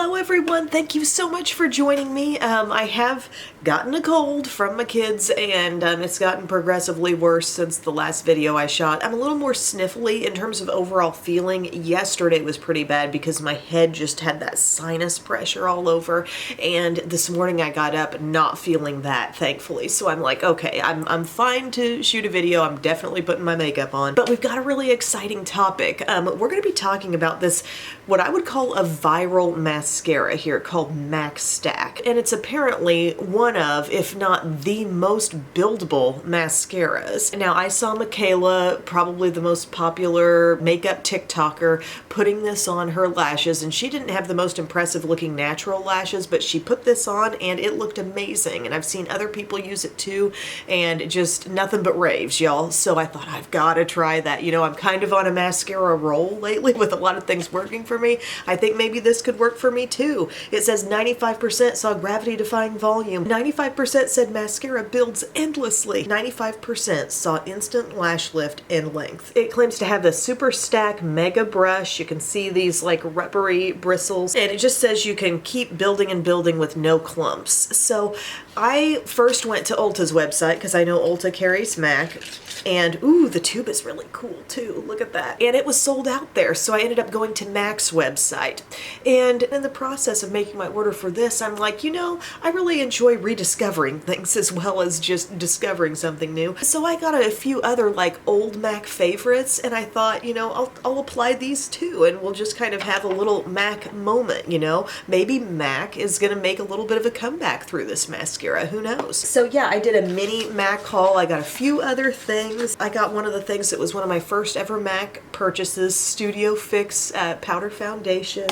Hello everyone, thank you so much for joining me. I have gotten a cold from my kids and it's gotten progressively worse since the last video I shot. I'm a little more sniffly in terms of overall feeling. Yesterday was pretty bad because my head just had that sinus pressure all over, and this morning I got up not feeling that, thankfully. So I'm like, okay, I'm fine to shoot a video. I'm definitely putting my makeup on. But we've got a really exciting topic. We're going to be talking about this, what I would call a viral mascara here called MACSTACK, and it's apparently one of, if not the most buildable mascaras. Now, I saw Michaela, probably the most popular makeup TikToker, putting this on her lashes, and she didn't have the most impressive looking natural lashes, but she put this on and it looked amazing, and I've seen other people use it too, and just nothing but raves, y'all. So I thought, I've got to try that. You know, I'm kind of on a mascara roll lately with a lot of things working for me. I think maybe this could work for me too. It says 95% saw gravity-defying volume. 95% said mascara builds endlessly. 95% saw instant lash lift and length. It claims to have the Super Stack Mega Brush. You can see these like rubbery bristles, and it just says you can keep building and building with no clumps. So I first went to Ulta's website because I know Ulta carries MAC. And ooh, the tube is really cool too. Look at that. And it was sold out there, so I ended up going to MAC's website. And in the process of making my order for this, I'm like, you know, I really enjoy rediscovering things as well as just discovering something new. So I got a few other like old MAC favorites, and I thought, you know, I'll apply these too, and we'll just kind of have a little MAC moment, you know? Maybe MAC is gonna make a little bit of a comeback through this mascara, who knows? So yeah, I did a mini MAC haul. I got a few other things. I got one of the things that was one of my first ever MAC purchases, Studio Fix powder foundation.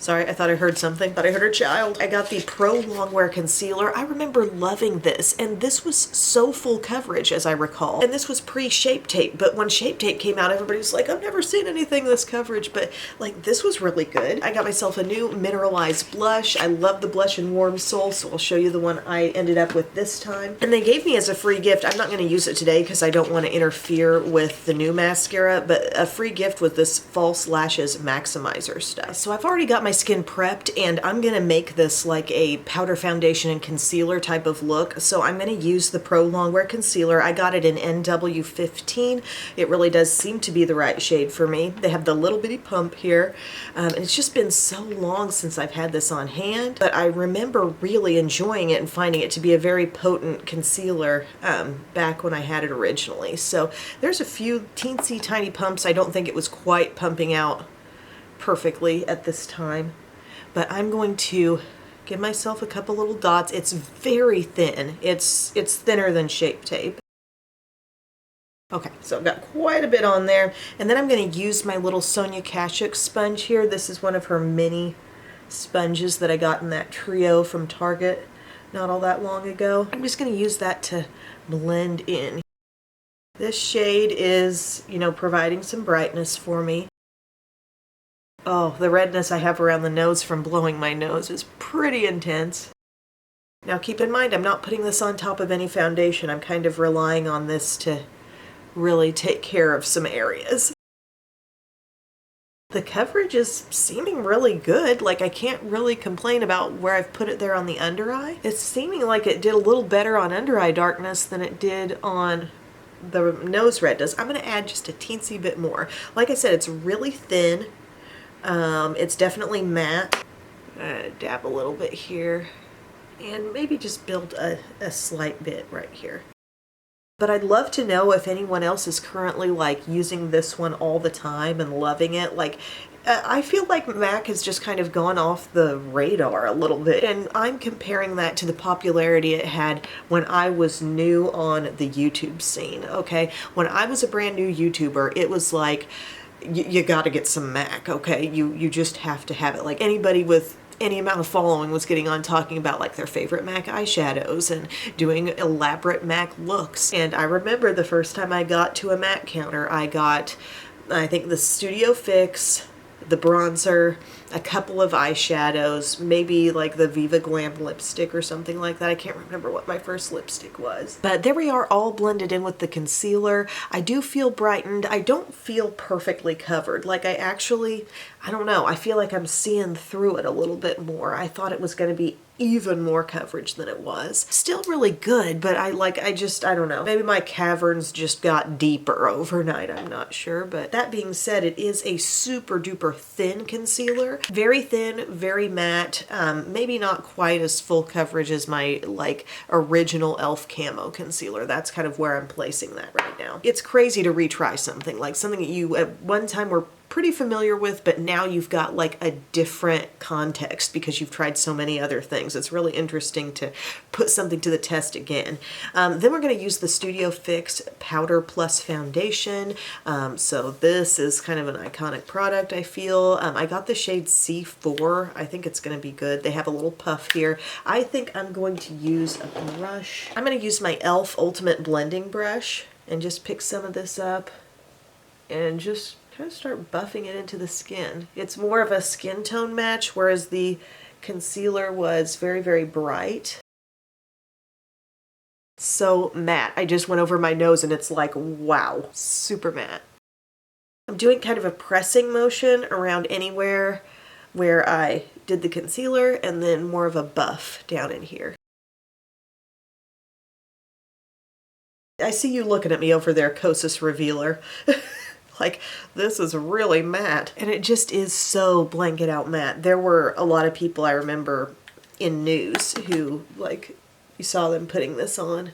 Sorry, I thought I heard something. Thought I heard a child. I got the Pro Longwear Concealer. I remember loving this, and this was so full coverage, as I recall. And this was pre-Shape Tape, but when Shape Tape came out, everybody was like, I've never seen anything this coverage, but like, this was really good. I got myself a new mineralized blush. I love the blush in Warm Soul, so I'll show you the one I ended up with this time. And they gave me as a free gift, I'm not going to use it today because I don't want to interfere with the new mascara, but a free gift with this False Lashes Maximizer stuff. So I've already got my skin prepped, and I'm gonna make this like a powder foundation and concealer type of look. So I'm gonna use the Pro Longwear Concealer. I got it in NW15. It really does seem to be the right shade for me. They have the little bitty pump here, and it's just been so long since I've had this on hand, but I remember really enjoying it and finding it to be a very potent concealer back when I had it originally. So there's a few teensy tiny pumps. I don't think it was quite pumping out perfectly at this time, but I'm going to give myself a couple little dots. It's very thin. It's thinner than Shape Tape. Okay, so I've got quite a bit on there, and then I'm going to use my little Sonia Kashuk sponge here. This is one of her mini sponges that I got in that trio from Target not all that long ago. I'm just going to use that to blend in. This shade is, you know, providing some brightness for me. Oh, the redness I have around the nose from blowing my nose is pretty intense. Now keep in mind, I'm not putting this on top of any foundation. I'm kind of relying on this to really take care of some areas. The coverage is seeming really good. Like, I can't really complain about where I've put it there on the under eye. It's seeming like it did a little better on under eye darkness than it did on the nose redness. I'm going to add just a teensy bit more. Like I said, it's really thin. It's definitely matte. Dab a little bit here, and maybe just build a slight bit right here. But I'd love to know if anyone else is currently like using this one all the time and loving it. Like, I feel like MAC has just kind of gone off the radar a little bit, and I'm comparing that to the popularity it had when I was new on the YouTube scene, okay? When I was a brand new YouTuber, it was like, you got to get some MAC, okay? You just have to have it. Like, anybody with any amount of following was getting on talking about like their favorite MAC eyeshadows and doing elaborate MAC looks. And I remember the first time I got to a MAC counter, I got, I think, the Studio Fix, the bronzer, a couple of eyeshadows, maybe like the Viva Glam lipstick or something like that. I can't remember what my first lipstick was. But there we are, all blended in with the concealer. I do feel brightened. I don't feel perfectly covered. Like I don't know, I feel like I'm seeing through it a little bit more. I thought it was going to be even more coverage than it was. Still really good, but I don't know. Maybe my caverns just got deeper overnight, I'm not sure. But that being said, it is a super duper thin concealer. Very thin, very matte, maybe not quite as full coverage as my like original e.l.f. Camo concealer. That's kind of where I'm placing that right now. It's crazy to retry something that you at one time were pretty familiar with, but now you've got like a different context because you've tried so many other things. It's really interesting to put something to the test again. Then we're going to use the Studio Fix Powder Plus Foundation. So this is kind of an iconic product, I feel. I got the shade C4. I think it's going to be good. They have a little puff here. I think I'm going to use a brush. I'm going to use my e.l.f. Ultimate Blending Brush and just pick some of this up and just kind of start buffing it into the skin. It's more of a skin tone match, whereas the concealer was very, very bright. So matte. I just went over my nose and it's like, wow, super matte. I'm doing kind of a pressing motion around anywhere where I did the concealer and then more of a buff down in here. I see you looking at me over there, Kosas Revealer. Like, this is really matte. And it just is so blanket out matte. There were a lot of people I remember in news who, like, you saw them putting this on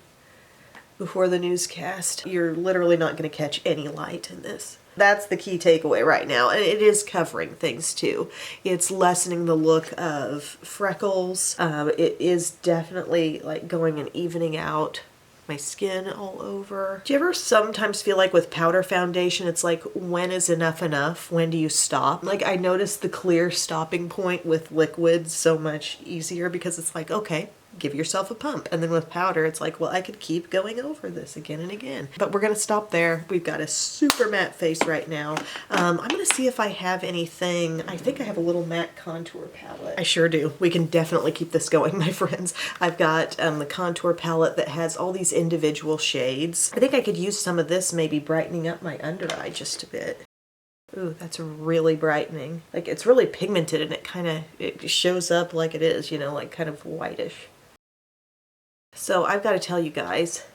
before the newscast. You're literally not going to catch any light in this. That's the key takeaway right now. And it is covering things too. It's lessening the look of freckles. It is definitely like going and evening out my skin all over. Do you ever sometimes feel like with powder foundation, it's like, when is enough enough? When do you stop? Like, I noticed the clear stopping point with liquids so much easier because it's like, okay, give yourself a pump. And then with powder, it's like, well, I could keep going over this again and again. But we're gonna stop there. We've got a super matte face right now. I'm gonna see if I have anything. I think I have a little matte contour palette. I sure do. We can definitely keep this going, my friends. I've got the contour palette that has all these individual shades. I think I could use some of this maybe brightening up my under eye just a bit. Ooh, that's really brightening. Like, it's really pigmented and it shows up like it is, you know, like kind of whitish. So I've got to tell you guys,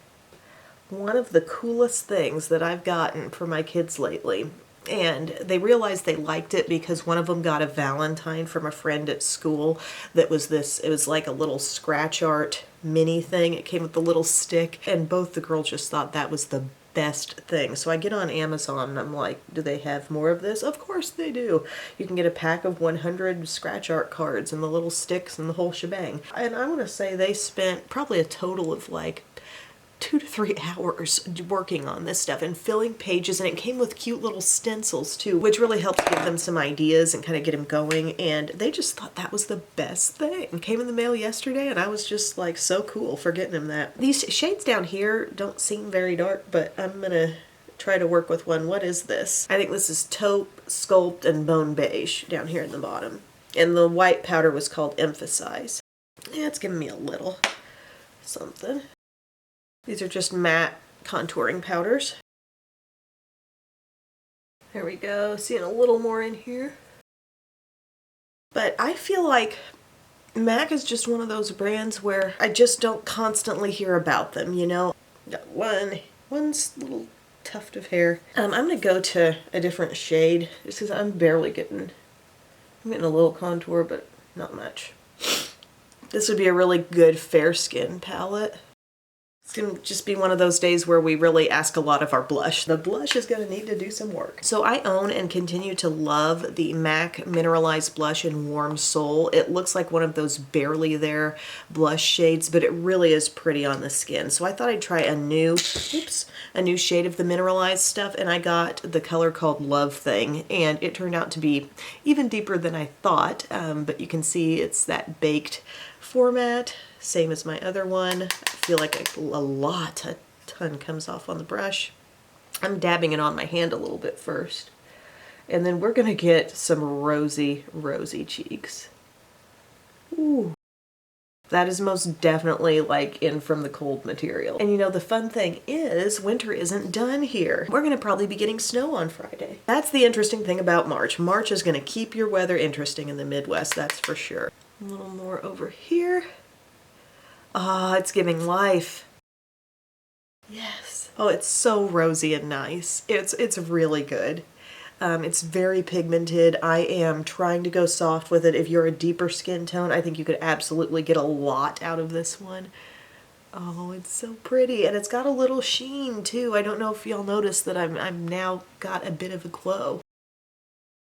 one of the coolest things that I've gotten for my kids lately, and they realized they liked it because one of them got a Valentine from a friend at school that was this, it was like a little scratch art mini thing. It came with the little stick, and both the girls just thought that was the best thing. So I get on Amazon and I'm like, do they have more of this? Of course they do. You can get a pack of 100 scratch art cards and the little sticks and the whole shebang. And I want to say they spent probably a total of like 2 to 3 hours working on this stuff and filling pages, and it came with cute little stencils too, which really helped give them some ideas and kind of get them going, and they just thought that was the best thing. It came in the mail yesterday and I was just like so cool for getting them that. These shades down here don't seem very dark, but I'm gonna try to work with one. What is this? I think this is Taupe, Sculpt, and Bone Beige down here in the bottom. And the white powder was called Emphasize. Yeah, it's giving me a little something. These are just matte contouring powders. There we go, seeing a little more in here. But I feel like MAC is just one of those brands where I just don't constantly hear about them, you know? Got one little tuft of hair. I'm gonna go to a different shade just because I'm getting a little contour, but not much. This would be a really good fair skin palette. It's going to just be one of those days where we really ask a lot of our blush. The blush is going to need to do some work. So I own and continue to love the MAC Mineralized Blush in Warm Soul. It looks like one of those barely there blush shades, but it really is pretty on the skin. So I thought I'd try a new shade of the mineralized stuff, and I got the color called Love Thing, and it turned out to be even deeper than I thought, but you can see it's that baked format. Same as my other one. I feel like a ton comes off on the brush. I'm dabbing it on my hand a little bit first. And then we're gonna get some rosy, rosy cheeks. Ooh. That is most definitely like in from the cold material. And you know, the fun thing is winter isn't done here. We're gonna probably be getting snow on Friday. That's the interesting thing about March. March is gonna keep your weather interesting in the Midwest, that's for sure. A little more over here. Ah, it's giving life. Yes. Oh, it's so rosy and nice. It's really good. It's very pigmented. I am trying to go soft with it. If you're a deeper skin tone, I think you could absolutely get a lot out of this one. Oh, it's so pretty. And it's got a little sheen too. I don't know if y'all noticed that I'm now got a bit of a glow.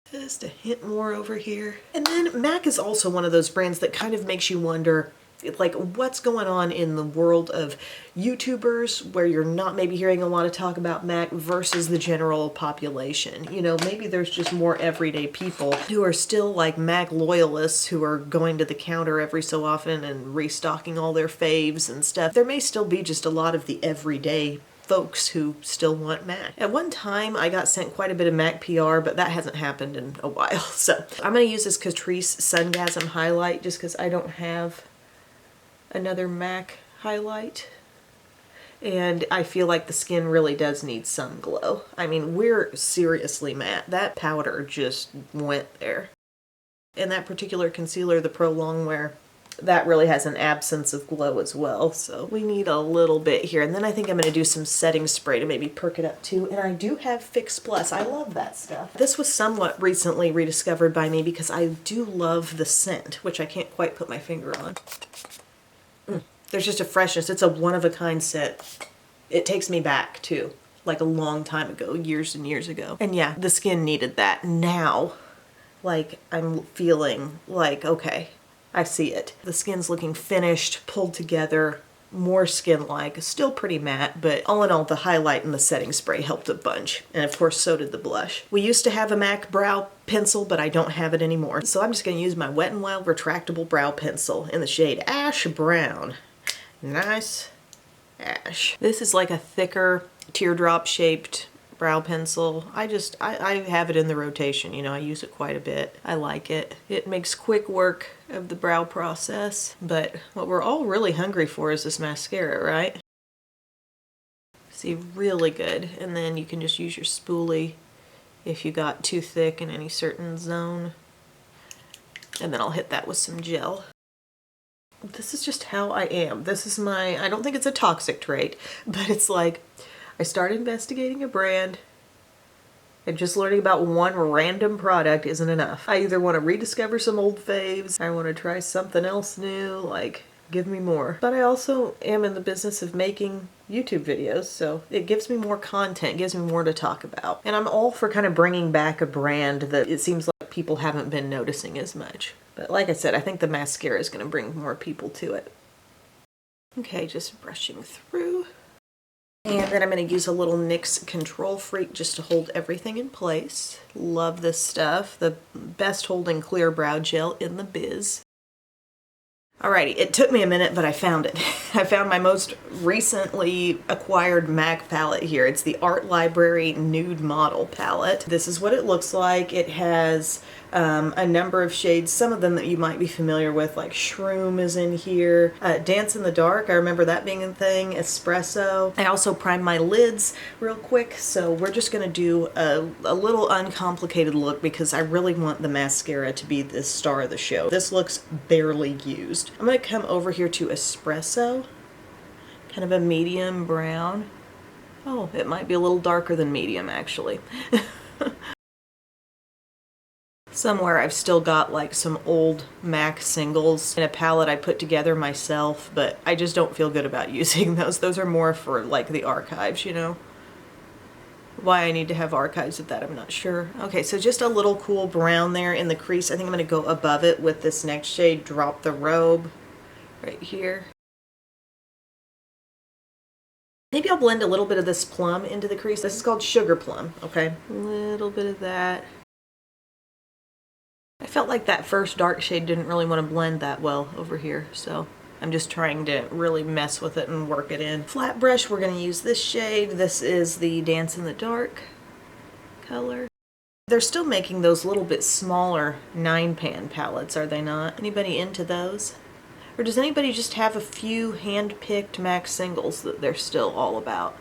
Just a hint more over here. And then MAC is also one of those brands that kind of makes you wonder, like, what's going on in the world of YouTubers where you're not maybe hearing a lot of talk about MAC versus the general population. You know, maybe there's just more everyday people who are still like MAC loyalists who are going to the counter every so often and restocking all their faves and stuff. There may still be just a lot of the everyday folks who still want MAC. At one time, I got sent quite a bit of MAC PR, but that hasn't happened in a while. So I'm going to use this Catrice Sungasm highlight just because I don't have another MAC highlight, and I feel like the skin really does need some glow. I mean, we're seriously matte. That powder just went there. And that particular concealer, the Pro Longwear, that really has an absence of glow as well, so we need a little bit here. And then I think I'm going to do some setting spray to maybe perk it up too. And I do have Fix Plus. I love that stuff. This was somewhat recently rediscovered by me because I do love the scent, which I can't quite put my finger on. There's just a freshness. It's a one-of-a-kind scent. It takes me back to like a long time ago, years and years ago. And yeah, the skin needed that. Now, like, I'm feeling like, okay, I see it. The skin's looking finished, pulled together, more skin-like, still pretty matte, but all in all, the highlight and the setting spray helped a bunch. And of course, so did the blush. We used to have a MAC brow pencil, but I don't have it anymore. So I'm just gonna use my Wet n Wild retractable brow pencil in the shade Ash Brown. Nice ash. This is like a thicker teardrop shaped brow pencil. I have it in the rotation, you know, I use it quite a bit. I like it. It makes quick work of the brow process, but what we're all really hungry for is this mascara, right? See, really good. And then you can just use your spoolie if you got too thick in any certain zone. And then I'll hit that with some gel. This is just how I am. This is my, I don't think it's a toxic trait, but it's like, I start investigating a brand and just learning about one random product isn't enough. I either want to rediscover some old faves, I want to try something else new, like, give me more. But I also am in the business of making YouTube videos, so it gives me more content, gives me more to talk about. And I'm all for kind of bringing back a brand that it seems like people haven't been noticing as much. But like I said, I think the mascara is going to bring more people to it. Okay, just brushing through. And then I'm going to use a little NYX Control Freak just to hold everything in place. Love this stuff. The best holding clear brow gel in the biz. Alrighty, it took me a minute, but I found it. I found my most recently acquired MAC palette here. It's the Art Library Nude Model palette. This is what it looks like. It has a number of shades, some of them that you might be familiar with, like Shroom is in here. Dance in the Dark, I remember that being a thing. Espresso. I also primed my lids real quick, so we're just going to do a little uncomplicated look because I really want the mascara to be the star of the show. This looks barely used. I'm going to come over here to Espresso, kind of a medium brown. Oh, it might be a little darker than medium actually. Somewhere I've still got like some old MAC singles in a palette I put together myself, but I just don't feel good about using those. Those are more for like the archives, you know? Why I need to have archives of that, I'm not sure. Okay, so just a little cool brown there in the crease. I think I'm going to go above it with this next shade, Drop the Robe, right here. Maybe I'll blend a little bit of this plum into the crease. This is called Sugar Plum, okay? A little bit of that. I felt like that first dark shade didn't really want to blend that well over here, so I'm just trying to really mess with it and work it in. Flat brush, we're going to use this shade. This is the Dance in the Dark color. They're still making those little bit smaller 9-pan palettes, are they not? Anybody into those? Or does anybody just have a few hand-picked MAC singles that they're still all about?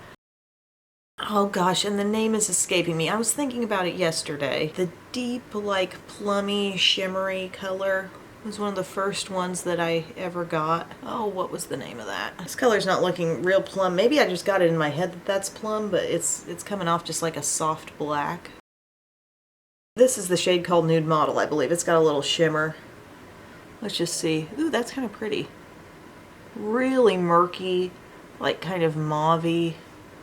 Oh gosh, and the name is escaping me. I was thinking about it yesterday. The deep, like, plummy, shimmery color was one of the first ones that I ever got. Oh, what was the name of that? This color's not looking real plum. Maybe I just got it in my head that that's plum, but it's coming off just like a soft black. This is the shade called Nude Model, I believe. It's got a little shimmer. Let's just see. Ooh, that's kind of pretty. Really murky, like kind of mauve-y,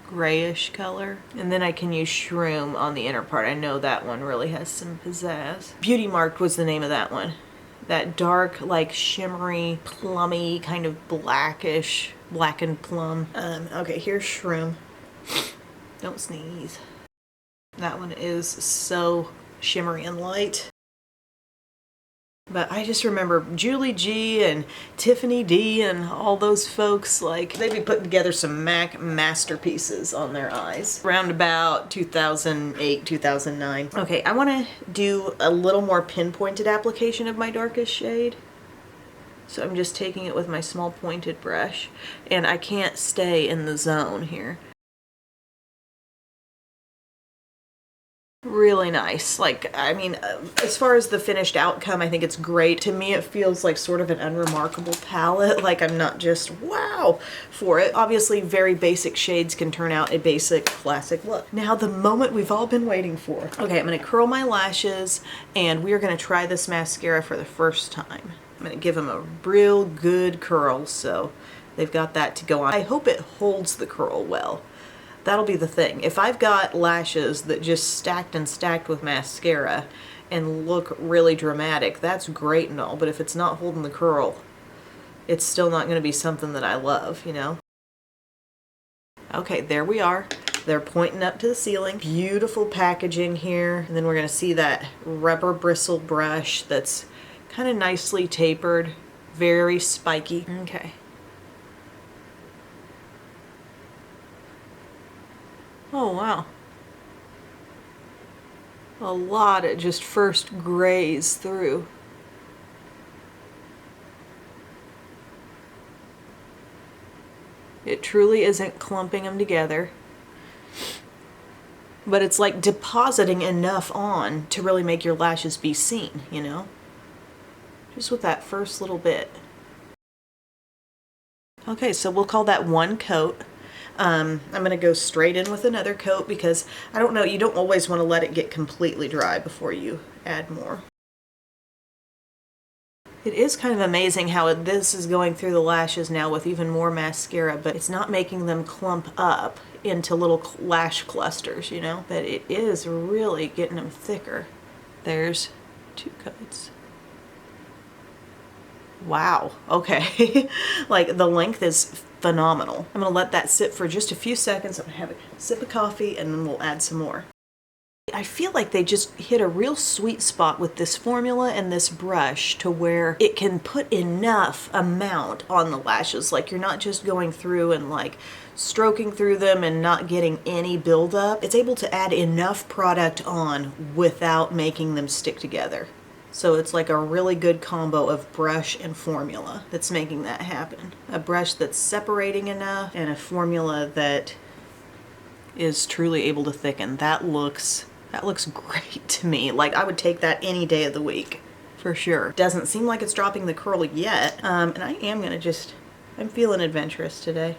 grayish color. And then I can use Shroom on the inner part. I know that one really has some pizzazz. Beauty Marked was the name of that one. That dark, like shimmery, plummy, kind of blackish, blackened plum. Okay, here's Shroom. Don't sneeze. That one is so shimmery and light. But I just remember Julie G and Tiffany D and all those folks, like, they'd be putting together some MAC masterpieces on their eyes around about 2008, 2009. Okay, I want to do a little more pinpointed application of my darkest shade. So I'm just taking it with my small pointed brush, and I can't stay in the zone here. Really nice. Like, I mean, as far as the finished outcome, I think it's great. To me, it feels like sort of an unremarkable palette. Like, I'm not just wow for it. Obviously, very basic shades can turn out a basic classic look. Now, the moment we've all been waiting for. Okay, I'm going to curl my lashes, and we are going to try this mascara for the first time. I'm going to give them a real good curl, so they've got that to go on. I hope it holds the curl well. That'll be the thing. If I've got lashes that just stacked and stacked with mascara and look really dramatic, that's great and all, but if it's not holding the curl, it's still not going to be something that I love, you know? Okay, there we are. They're pointing up to the ceiling. Beautiful packaging here. And then we're going to see that rubber bristle brush that's kind of nicely tapered, very spiky. Okay. Oh, wow. A lot of just first grays through. It truly isn't clumping them together. But it's like depositing enough on to really make your lashes be seen, you know? Just with that first little bit. Okay, so we'll call that one coat. I'm going to go straight in with another coat because, I don't know, you don't always want to let it get completely dry before you add more. It is kind of amazing how this is going through the lashes now with even more mascara, but it's not making them clump up into little lash clusters, you know? But it is really getting them thicker. There's 2 coats. Wow, okay. Like, the length is phenomenal. I'm going to let that sit for just a few seconds. I'm going to have a sip of coffee and then we'll add some more. I feel like they just hit a real sweet spot with this formula and this brush to where it can put enough amount on the lashes. Like, you're not just going through and like stroking through them and not getting any buildup. It's able to add enough product on without making them stick together. So it's like a really good combo of brush and formula that's making that happen. A brush that's separating enough and a formula that is truly able to thicken. That looks great to me. Like, I would take that any day of the week for sure. Doesn't seem like it's dropping the curl yet. And I am gonna I'm feeling adventurous today.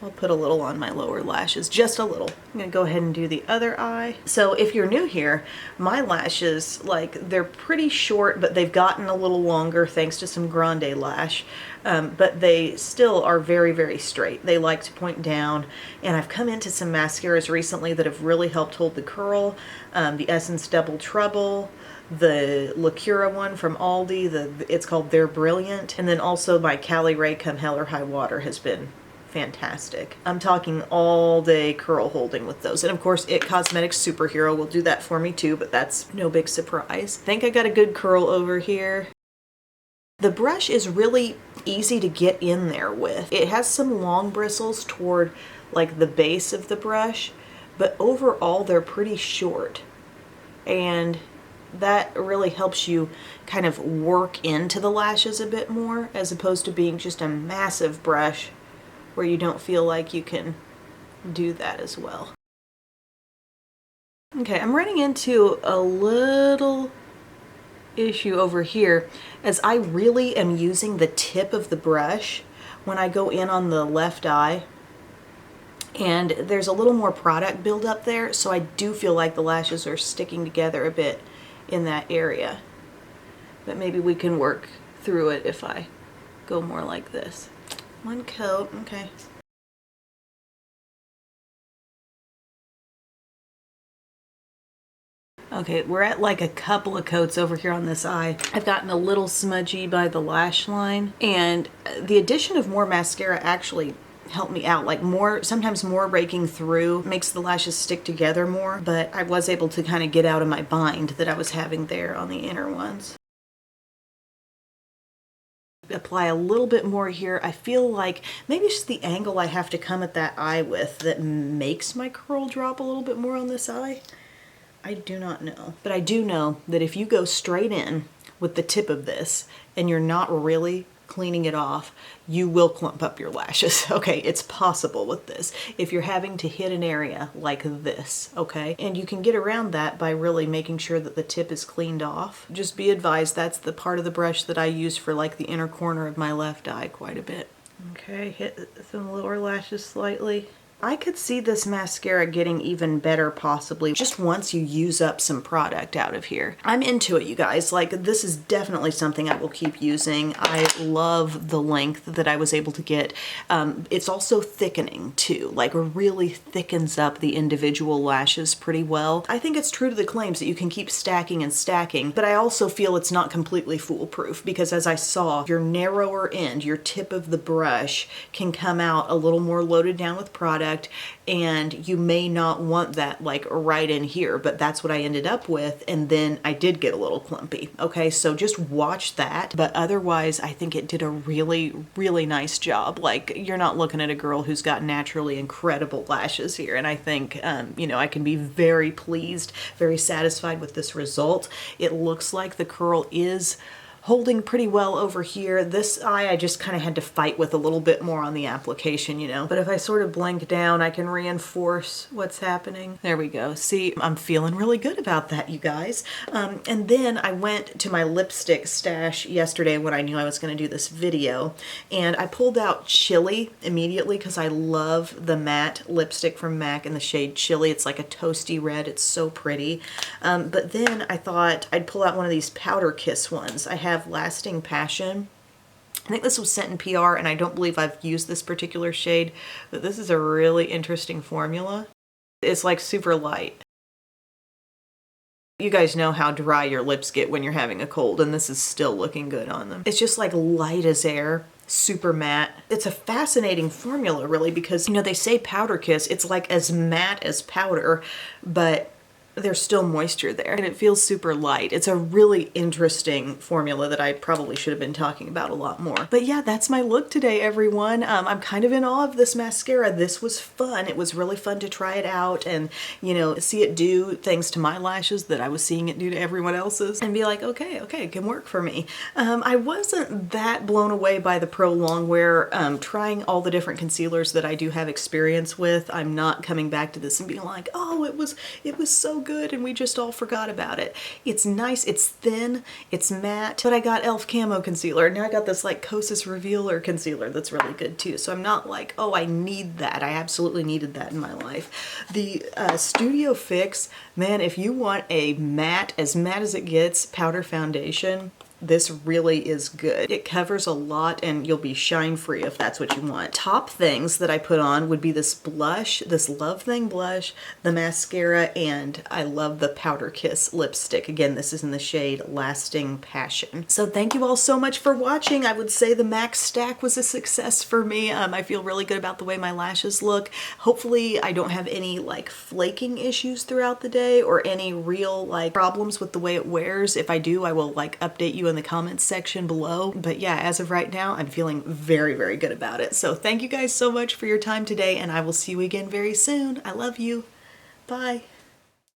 I'll put a little on my lower lashes, just a little. I'm gonna go ahead and do the other eye. So if you're new here, my lashes, like, they're pretty short, but they've gotten a little longer thanks to some grande lash. But they still are very, very straight. They like to point down, and I've come into some mascaras recently that have really helped hold the curl. The Essence Double Trouble, the Lacura one from Aldi, it's called They're Brilliant, and then also my Cali Ray Come Hell or High Water has been fantastic. I'm talking all day curl holding with those. And of course, It Cosmetics Superhero will do that for me too, but that's no big surprise. I think I got a good curl over here. The brush is really easy to get in there with. It has some long bristles toward like the base of the brush, but overall they're pretty short. and that really helps you kind of work into the lashes a bit more, as opposed to being just a massive brush where you don't feel like you can do that as well. Okay, I'm running into a little issue over here, as I really am using the tip of the brush when I go in on the left eye, and there's a little more product buildup there, so I do feel like the lashes are sticking together a bit in that area. But maybe we can work through it if I go more like this. One coat, okay. Okay, we're at like a couple of coats over here on this eye. I've gotten a little smudgy by the lash line, and the addition of more mascara actually helped me out. Like sometimes more raking through makes the lashes stick together more, but I was able to kind of get out of my bind that I was having there on the inner ones. Apply a little bit more here. I feel like maybe it's just the angle I have to come at that eye with that makes my curl drop a little bit more on this eye. I do not know. But I do know that if you go straight in with the tip of this and you're not really cleaning it off, you will clump up your lashes. Okay, it's possible with this if you're having to hit an area like this, okay? And you can get around that by really making sure that the tip is cleaned off. Just be advised, that's the part of the brush that I use for like the inner corner of my left eye quite a bit. Okay, hit some lower lashes slightly. I could see this mascara getting even better possibly just once you use up some product out of here. I'm into it, you guys. Like, this is definitely something I will keep using. I love the length that I was able to get. It's also thickening too, like really thickens up the individual lashes pretty well. I think it's true to the claims that you can keep stacking and stacking, but I also feel it's not completely foolproof, because as I saw, your narrower end, your tip of the brush can come out a little more loaded down with product, and you may not want that like right in here, but that's what I ended up with, and then I did get a little clumpy. Okay, so just watch that, but otherwise I think it did a really, really nice job. Like, you're not looking at a girl who's got naturally incredible lashes here, and I think, you know, I can be very pleased, very satisfied with this result. It looks like the curl is holding pretty well over here. This eye I just kind of had to fight with a little bit more on the application, you know. But if I sort of blink down, I can reinforce what's happening. There we go. See, I'm feeling really good about that, you guys. And then I went to my lipstick stash yesterday when I knew I was going to do this video, and I pulled out Chili immediately because I love the matte lipstick from MAC in the shade Chili. It's like a toasty red. It's so pretty. But then I thought I'd pull out one of these Powder Kiss ones. I have Lasting Passion. I think this was sent in PR, and I don't believe I've used this particular shade, but this is a really interesting formula. It's like super light. You guys know how dry your lips get when you're having a cold, and this is still looking good on them. It's just like light as air, super matte. It's a fascinating formula, really, because, you know, they say Powder Kiss, it's like as matte as powder, but there's still moisture there, and it feels super light. It's a really interesting formula that I probably should have been talking about a lot more. But yeah, that's my look today, everyone. I'm kind of in awe of this mascara. This was fun. It was really fun to try it out and, you know, see it do things to my lashes that I was seeing it do to everyone else's, and be like, okay, it can work for me. I wasn't that blown away by the Pro Longwear. Trying all the different concealers that I do have experience with, I'm not coming back to this and being like, oh, it was so good and we just all forgot about it. It's nice, it's thin, it's matte, but I got e.l.f. Camo Concealer, and now I got this like Kosas Revealer Concealer that's really good too. So I'm not like, oh, I need that. I absolutely needed that in my life. The Studio Fix, man, if you want a matte, as matte as it gets, powder foundation, this really is good. It covers a lot, and you'll be shine free if that's what you want. Top things that I put on would be this blush, this Love Thing blush, the mascara, and I love the Powder Kiss lipstick. Again, this is in the shade Lasting Passion. So thank you all so much for watching. I would say the MAC stack was a success for me. I feel really good about the way my lashes look. Hopefully I don't have any like flaking issues throughout the day or any real like problems with the way it wears. If I do, I will like update you in the comments section below. But yeah, as of right now, I'm feeling very, very good about it. So thank you guys so much for your time today, and I will see you again very soon. I love you. Bye.